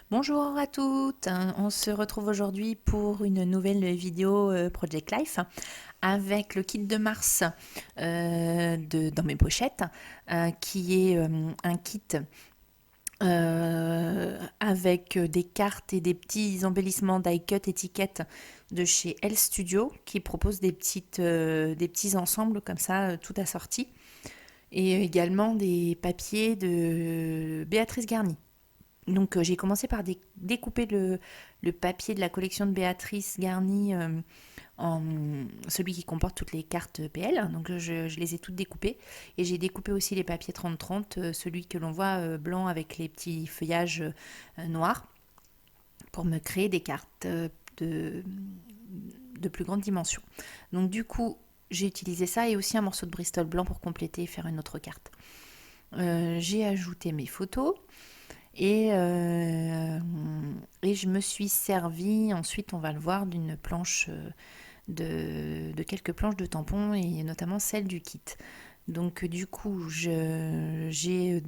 Bonjour à toutes, on se retrouve aujourd'hui pour une nouvelle vidéo Project Life avec le kit de Mars dans mes pochettes qui est un kit avec des cartes et des petits embellissements die-cut étiquettes de chez L Studio qui propose des petits ensembles comme ça tout assortis et également des papiers de Béatrice Garny. Donc j'ai commencé par découper le papier de la collection de Béatrice Garny en celui qui comporte toutes les cartes PL. Donc je les ai toutes découpées. Et j'ai découpé aussi les papiers 30-30, celui que l'on voit blanc avec les petits feuillages noirs, pour me créer des cartes de, de plus grande dimension. Donc du coup, j'ai utilisé ça et aussi un morceau de Bristol blanc pour compléter et faire une autre carte. J'ai ajouté mes photos. Et je me suis servi, ensuite on va le voir, d'une planche, de quelques planches de tampons et notamment celle du kit. Donc du coup, j'ai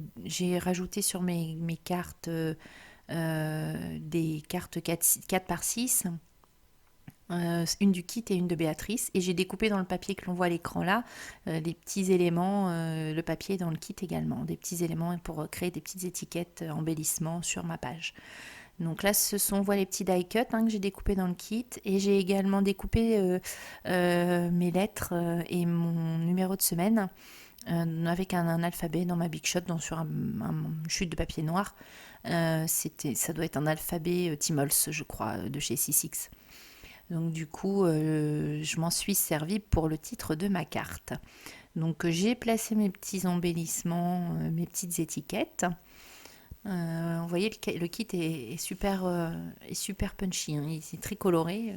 rajouté sur mes cartes des cartes 4 par 6, une du kit et une de Béatrice. Et j'ai découpé dans le papier que l'on voit à l'écran là, des petits éléments, le papier dans le kit également, des petits éléments pour créer des petites étiquettes embellissements sur ma page. Donc là, voilà les petits die cut que j'ai découpé dans le kit. Et j'ai également découpé mes lettres et mon numéro de semaine avec un alphabet dans ma Big Shot, sur une chute de papier noir. Ça doit être un alphabet Timols, je crois, de chez C6. Donc du coup, je m'en suis servi pour le titre de ma carte. Donc j'ai placé mes petits embellissements, mes petites étiquettes. Vous voyez, le kit est super punchy, il est très coloré,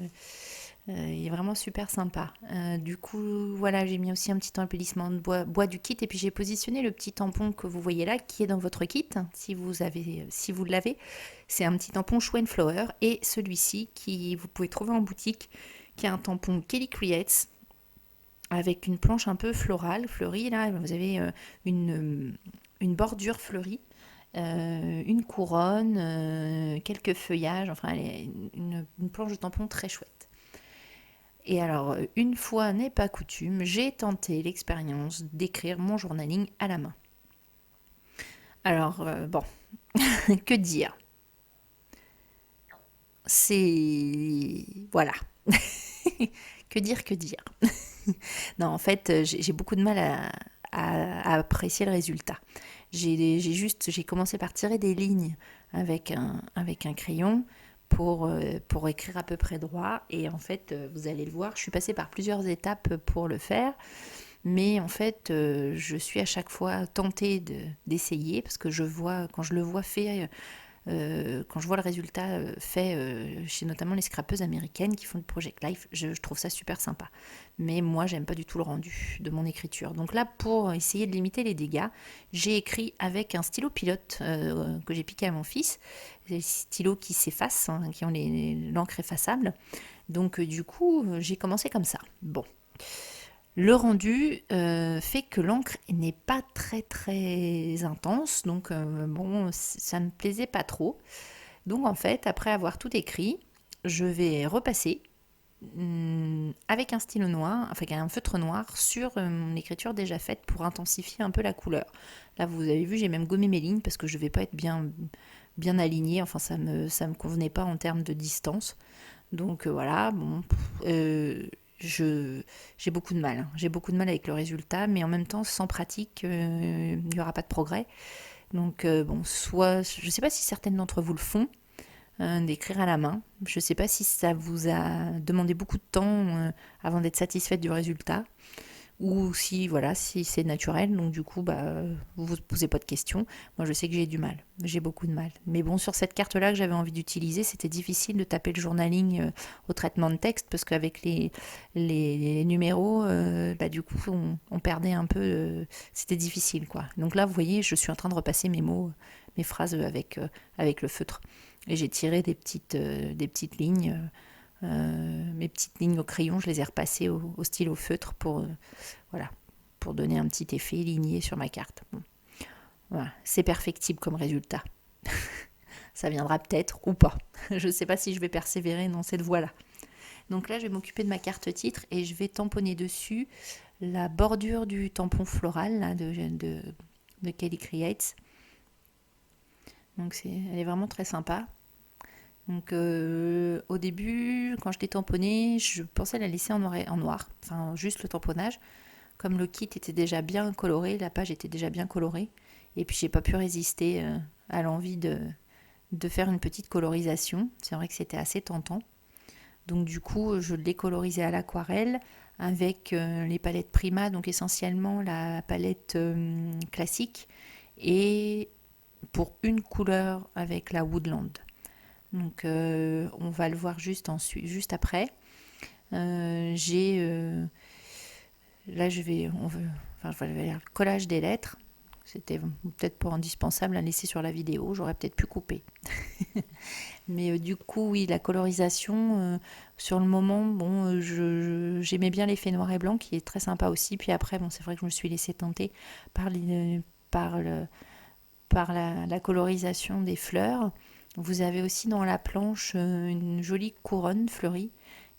il est vraiment super sympa. Du coup, voilà, j'ai mis aussi un petit embellissement de bois du kit et puis j'ai positionné le petit tampon que vous voyez là, qui est dans votre kit, si vous l'avez. C'est un petit tampon Show and Flower et celui-ci qui vous pouvez trouver en boutique, qui est un tampon Kelly Creates avec une planche un peu fleurie. Là, vous avez une bordure fleurie. Une couronne, quelques feuillages, enfin une planche de tampon très chouette. Et alors, une fois n'est pas coutume, j'ai tenté l'expérience d'écrire mon journaling à la main. Alors, bon, que dire? C'est... Voilà. Que dire? Non, en fait, j'ai beaucoup de mal à apprécier le résultat. J'ai commencé par tirer des lignes avec un crayon pour écrire à peu près droit. Et en fait, vous allez le voir, je suis passée par plusieurs étapes pour le faire. Mais en fait, je suis à chaque fois tentée d'essayer parce que quand je le vois fait, quand je vois le résultat fait chez notamment les scrapeuses américaines qui font du Project Life, je trouve ça super sympa. Mais moi, j'aime pas du tout le rendu de mon écriture. Donc là, pour essayer de limiter les dégâts, j'ai écrit avec un stylo pilote que j'ai piqué à mon fils. Des stylos qui s'effacent, qui ont l'encre effaçable. Donc du coup, j'ai commencé comme ça. Bon. Le rendu fait que l'encre n'est pas très intense, donc bon, ça me plaisait pas trop. Donc en fait, après avoir tout écrit, je vais repasser avec un stylo noir, enfin avec un feutre noir sur mon écriture déjà faite pour intensifier un peu la couleur. Là, vous avez vu, j'ai même gommé mes lignes parce que je ne vais pas être bien alignée, enfin ça me convenait pas en termes de distance. Donc voilà, bon, j'ai beaucoup de mal. J'ai beaucoup de mal avec le résultat, mais en même temps, sans pratique, il n'y aura pas de progrès. Donc bon, soit, je ne sais pas si certaines d'entre vous le font, d'écrire à la main. Je ne sais pas si ça vous a demandé beaucoup de temps avant d'être satisfaite du résultat, ou si voilà, si c'est naturel, donc du coup vous vous posez pas de questions. Moi je sais que j'ai beaucoup de mal. Mais bon, sur cette carte là que j'avais envie d'utiliser, c'était difficile de taper le journaling au traitement de texte parce qu'avec les numéros, du coup on perdait un peu, c'était difficile quoi. Donc là vous voyez, je suis en train de repasser mes mots, mes phrases avec le feutre et j'ai tiré des petites lignes. Mes petites lignes au crayon, je les ai repassées au stylo feutre voilà, pour donner un petit effet ligné sur ma carte. Bon. Voilà, c'est perfectible comme résultat. Ça viendra peut-être ou pas. Je ne sais pas si je vais persévérer dans cette voie-là. Donc là, je vais m'occuper de ma carte titre et je vais tamponner dessus la bordure du tampon floral là, de Kelly Creates. Donc elle est vraiment très sympa. Donc au début, quand je l'ai tamponnée, je pensais la laisser en noir, enfin juste le tamponnage. Comme le kit était déjà bien coloré, la page était déjà bien colorée, et puis j'ai pas pu résister à l'envie de faire une petite colorisation. C'est vrai que c'était assez tentant. Donc du coup, je l'ai colorisé à l'aquarelle avec les palettes Prima, donc essentiellement la palette classique, et pour une couleur avec la Woodland. Donc on va le voir juste après. Là je vais le collage des lettres. C'était peut-être pas indispensable à laisser sur la vidéo, j'aurais peut-être pu couper. Mais du coup, oui, la colorisation, sur le moment, bon, j'aimais bien l'effet noir et blanc qui est très sympa aussi. Puis après, bon, c'est vrai que je me suis laissée tenter par, par, le, par la colorisation des fleurs. Vous avez aussi dans la planche une jolie couronne fleurie.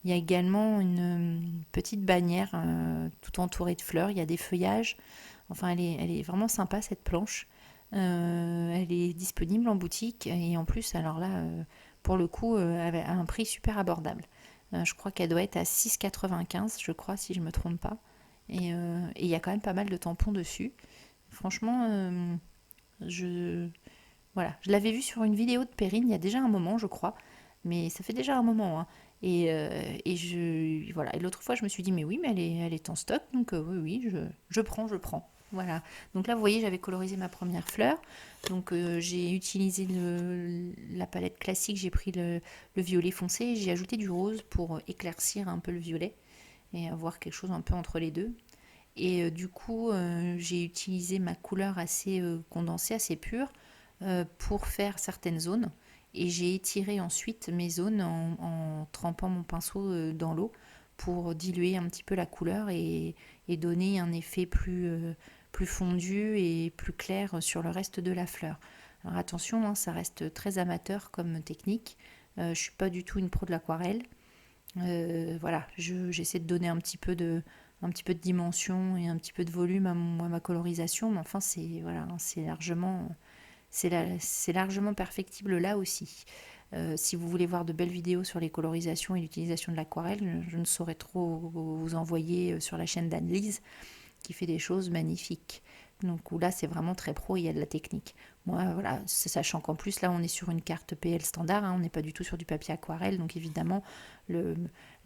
Il y a également une petite bannière tout entourée de fleurs. Il y a des feuillages. Enfin, elle est vraiment sympa cette planche. Elle est disponible en boutique et en plus, alors là, pour le coup, à un prix super abordable. Je crois qu'elle doit être à 6,95, je crois, si je ne me trompe pas. Et il y a quand même pas mal de tampons dessus. Franchement, je, voilà, je l'avais vu sur une vidéo de Perrine il y a déjà un moment, je crois, mais ça fait déjà un moment, hein. Voilà. Et l'autre fois, je me suis dit, mais oui, mais elle est en stock, donc oui, oui, je prends. Voilà. Donc là, vous voyez, j'avais colorisé ma première fleur. Donc j'ai utilisé la palette classique, j'ai pris le violet foncé, et j'ai ajouté du rose pour éclaircir un peu le violet et avoir quelque chose un peu entre les deux. Et du coup, j'ai utilisé ma couleur assez condensée, assez pure, pour faire certaines zones. Et j'ai étiré ensuite mes zones en trempant mon pinceau dans l'eau pour diluer un petit peu la couleur et donner un effet plus fondu et plus clair sur le reste de la fleur. Alors attention, hein, ça reste très amateur comme technique. Je ne suis pas du tout une pro de l'aquarelle. Voilà, j'essaie de donner un petit peu de dimension et un petit peu de volume à ma colorisation, mais enfin voilà, c'est largement perfectible là aussi. Si vous voulez voir de belles vidéos sur les colorisations et l'utilisation de l'aquarelle, je ne saurais trop vous envoyer sur la chaîne d'Anne-Lise qui fait des choses magnifiques. Donc là, c'est vraiment très pro, il y a de la technique. Moi, voilà, sachant qu'en plus, là, on est sur une carte PL standard, hein, on n'est pas du tout sur du papier aquarelle, donc évidemment, le,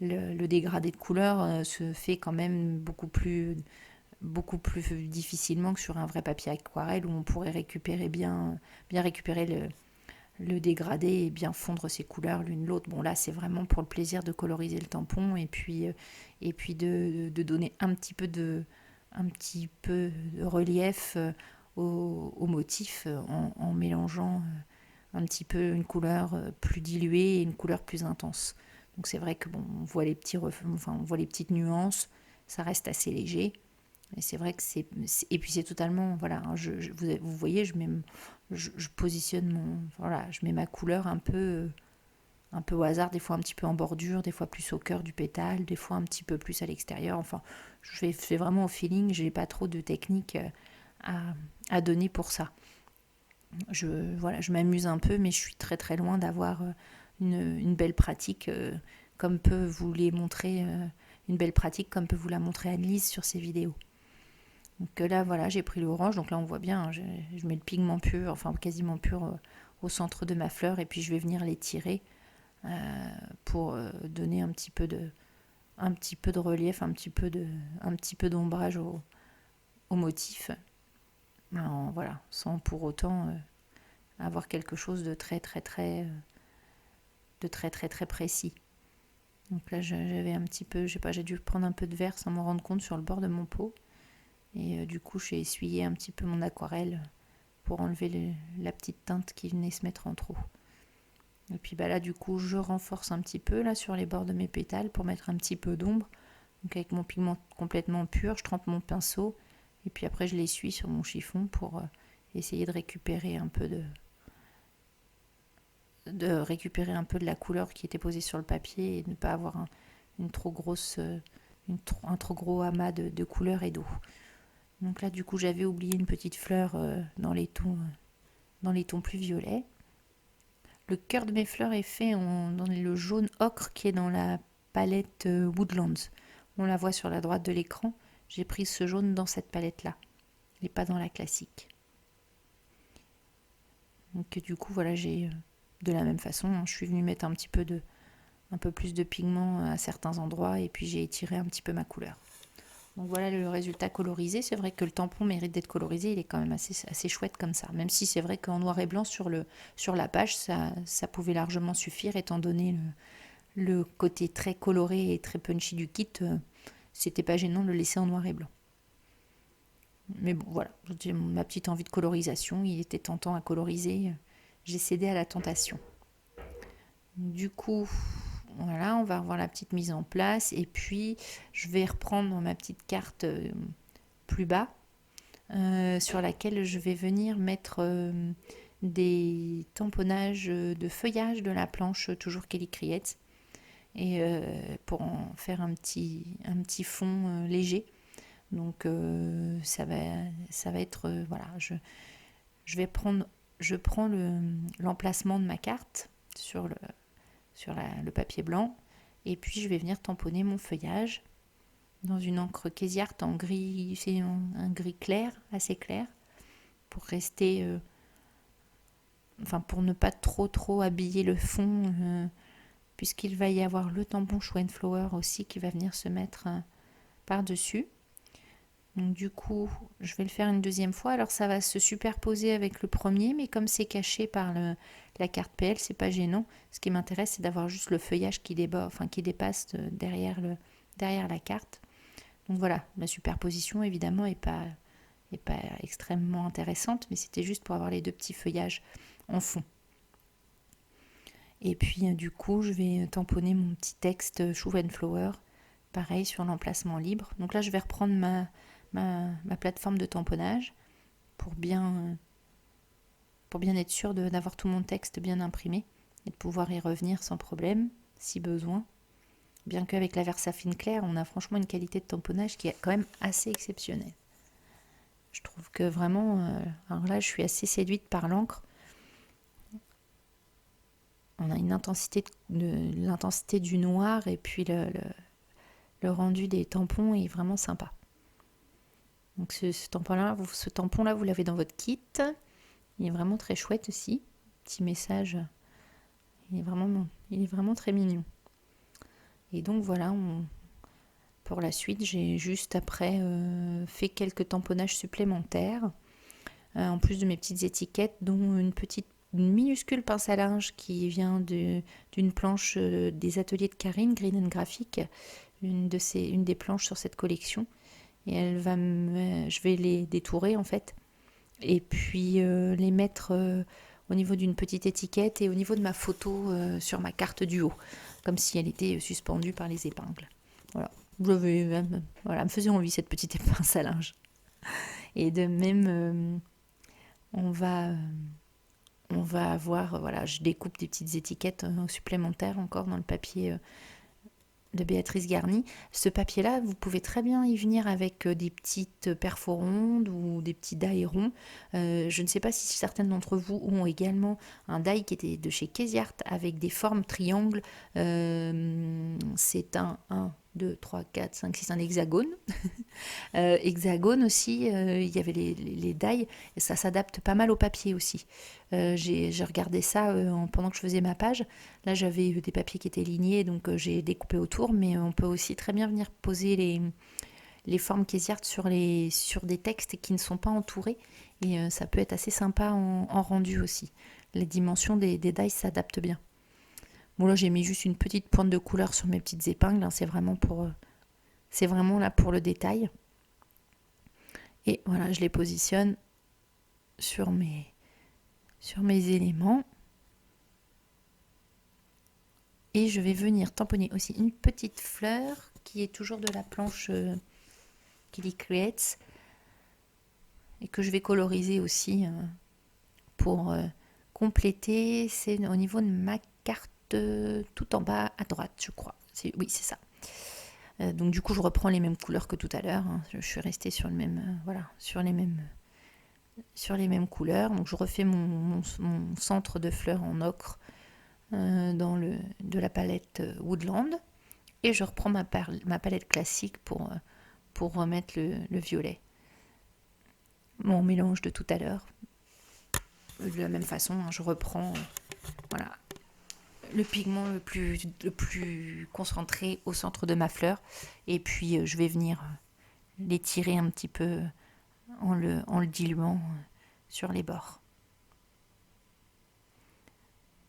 le dégradé de couleur se fait quand même beaucoup plus difficilement que sur un vrai papier aquarelle où on pourrait bien récupérer le dégradé et bien fondre ses couleurs l'une l'autre. Bon là c'est vraiment pour le plaisir de coloriser le tampon et puis de donner un petit peu de relief au motif en mélangeant un petit peu une couleur plus diluée et une couleur plus intense. Donc c'est vrai que bon, on voit on voit les petites nuances, ça reste assez léger. Et c'est vrai que et puis c'est totalement voilà, hein, vous voyez, je positionne je mets ma couleur un peu au hasard, des fois un petit peu en bordure, des fois plus au cœur du pétale, des fois un petit peu plus à l'extérieur. Enfin, fais vraiment au feeling, j'ai pas trop de technique à donner pour ça. Je m'amuse un peu, mais je suis très très loin d'avoir une belle pratique comme peut vous les montrer, une belle pratique comme peut vous la montrer Annelise sur ses vidéos. Donc là, voilà, j'ai pris l'orange. Donc là, on voit bien, hein, je mets le pigment pur, enfin quasiment pur, au centre de ma fleur. Et puis, je vais venir l'étirer pour donner un petit peu de relief, un petit peu d'ombrage au motif. Voilà, sans pour autant avoir quelque chose de très précis. Donc là, j'avais un petit peu, je sais pas, j'ai dû prendre un peu de vert sans m'en rendre compte sur le bord de mon pot. Et du coup, j'ai essuyé un petit peu mon aquarelle pour enlever la petite teinte qui venait se mettre en trop. Et puis bah là, du coup, je renforce un petit peu là sur les bords de mes pétales pour mettre un petit peu d'ombre. Donc avec mon pigment complètement pur, je trempe mon pinceau et puis après je l'essuie sur mon chiffon pour essayer de récupérer de récupérer un peu de la couleur qui était posée sur le papier et de ne pas avoir une trop grosse, un trop gros amas de couleurs et d'eau. Donc là, du coup, j'avais oublié une petite fleur dans les tons plus violets. Le cœur de mes fleurs est fait dans le jaune ocre qui est dans la palette Woodlands. On la voit sur la droite de l'écran. J'ai pris ce jaune dans cette palette-là et pas dans la classique. Donc du coup, voilà, j'ai de la même façon, je suis venue mettre un peu plus de pigment à certains endroits et puis j'ai étiré un petit peu ma couleur. Donc voilà le résultat colorisé. C'est vrai que le tampon mérite d'être colorisé, il est quand même assez chouette comme ça. Même si c'est vrai qu'en noir et blanc sur la page, ça pouvait largement suffire étant donné le côté très coloré et très punchy du kit. C'était pas gênant de le laisser en noir et blanc. Mais bon, voilà, j'ai ma petite envie de colorisation. Il était tentant à coloriser. J'ai cédé à la tentation. Du coup, voilà, on va revoir la petite mise en place. Et puis, je vais reprendre ma petite carte plus bas, sur laquelle je vais venir mettre des tamponnages de feuillage de la planche, toujours Kelly Creates. Et pour en faire un petit fond léger. Donc ça va être voilà, je prends l'emplacement de ma carte sur le papier blanc et puis je vais venir tamponner mon feuillage dans une encre Casey Art en gris, c'est un gris clair, assez clair, pour rester pour ne pas trop habiller le fond, puisqu'il va y avoir le tampon Show and Flower aussi qui va venir se mettre par-dessus. Donc du coup, je vais le faire une deuxième fois. Alors ça va se superposer avec le premier, mais comme c'est caché par la carte PL, c'est pas gênant. Ce qui m'intéresse, c'est d'avoir juste le feuillage qui dépasse derrière la carte. Donc voilà, la superposition évidemment est pas extrêmement intéressante, mais c'était juste pour avoir les deux petits feuillages en fond. Et puis du coup, je vais tamponner mon petit texte Show and Flower, pareil sur l'emplacement libre. Donc là, je vais reprendre ma plateforme de tamponnage pour bien être sûr d'avoir tout mon texte bien imprimé et de pouvoir y revenir sans problème si besoin. Bien qu'avec la Versafine claire, on a franchement une qualité de tamponnage qui est quand même assez exceptionnelle. Je trouve que vraiment, alors là je suis assez séduite par l'encre. On a une l'intensité du noir et puis le rendu des tampons est vraiment sympa. Donc ce tampon-là, vous l'avez dans votre kit. Il est vraiment très chouette aussi. Petit message. Il est vraiment très mignon. Et donc voilà, pour la suite, j'ai juste après fait quelques tamponnages supplémentaires. En plus de mes petites étiquettes, dont une minuscule pince à linge qui vient d'une planche des ateliers de Karine, Green & Graphic, une des planches sur cette collection. Et je vais les détourer en fait. Et puis les mettre au niveau d'une petite étiquette et au niveau de ma photo sur ma carte du haut, comme si elle était suspendue par les épingles. Voilà, elle me faisait envie cette petite pince à linge. Et de même, on va avoir, voilà, je découpe des petites étiquettes supplémentaires encore dans le papier de Béatrice Garny. Ce papier-là, vous pouvez très bien y venir avec des petites perforondes ou des petits die ronds. Je ne sais pas si certaines d'entre vous ont également un die qui était de chez Casey Art avec des formes triangles. C'est un 2, 3, 4, 5, 6, un hexagone. Hexagone aussi, il y avait les die, et ça s'adapte pas mal au papier aussi. J'ai regardé ça pendant que je faisais ma page. Là, j'avais des papiers qui étaient lignés, donc j'ai découpé autour, mais on peut aussi très bien venir poser les formes Casey Art sur des textes qui ne sont pas entourés, et ça peut être assez sympa en rendu aussi. Les dimensions des die s'adaptent bien. Bon, là, j'ai mis juste une petite pointe de couleur sur mes petites épingles, hein, c'est vraiment là pour le détail. Et voilà, je les positionne sur mes éléments. Et je vais venir tamponner aussi une petite fleur qui est toujours de la planche Kelly Creates et que je vais coloriser aussi pour compléter, c'est au niveau de ma carte tout en bas à droite, je crois. Oui, c'est ça. Donc du coup, je reprends les mêmes couleurs que tout à l'heure. Hein. Je suis restée sur le même, voilà, sur les mêmes couleurs. Donc je refais mon centre de fleurs en ocre de la palette Woodland. Et je reprends ma palette classique pour remettre le violet. Mon mélange de tout à l'heure. De la même façon, hein, je reprends voilà, le pigment le plus concentré au centre de ma fleur. Et puis je vais venir l'étirer un petit peu en le diluant sur les bords.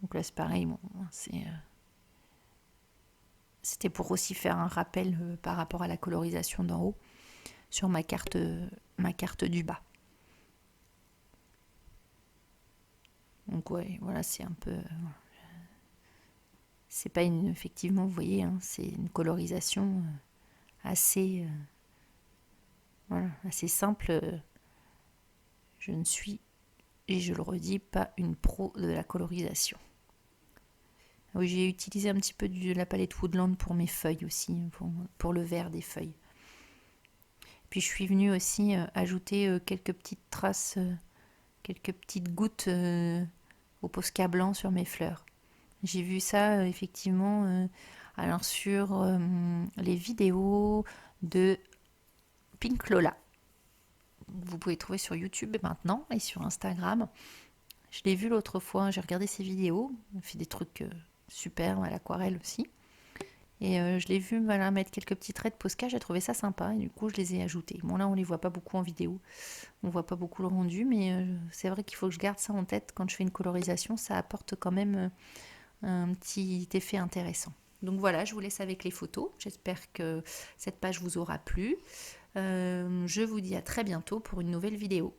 Donc là c'est pareil, bon, c'était pour aussi faire un rappel par rapport à la colorisation d'en haut sur ma carte du bas. Donc ouais, voilà, c'est un peu... c'est pas effectivement, vous voyez, hein, c'est une colorisation assez simple. Je ne suis, et je le redis, pas une pro de la colorisation. Oui, j'ai utilisé un petit peu de la palette Woodland pour mes feuilles aussi, pour le vert des feuilles. Puis je suis venue aussi ajouter quelques petites traces, quelques petites gouttes au Posca blanc sur mes fleurs. J'ai vu ça effectivement alors sur les vidéos de Pink Lola. Vous pouvez trouver sur YouTube maintenant et sur Instagram. Je l'ai vu l'autre fois, j'ai regardé ses vidéos. Elle fait des trucs super à l'aquarelle aussi. Et je l'ai vu mettre quelques petits traits de Posca, j'ai trouvé ça sympa et du coup je les ai ajoutés. Bon là on les voit pas beaucoup en vidéo, on voit pas beaucoup le rendu, mais c'est vrai qu'il faut que je garde ça en tête quand je fais une colorisation, ça apporte quand même un petit effet intéressant. Donc voilà, je vous laisse avec les photos, j'espère que cette page vous aura plu. Je vous dis à très bientôt pour une nouvelle vidéo.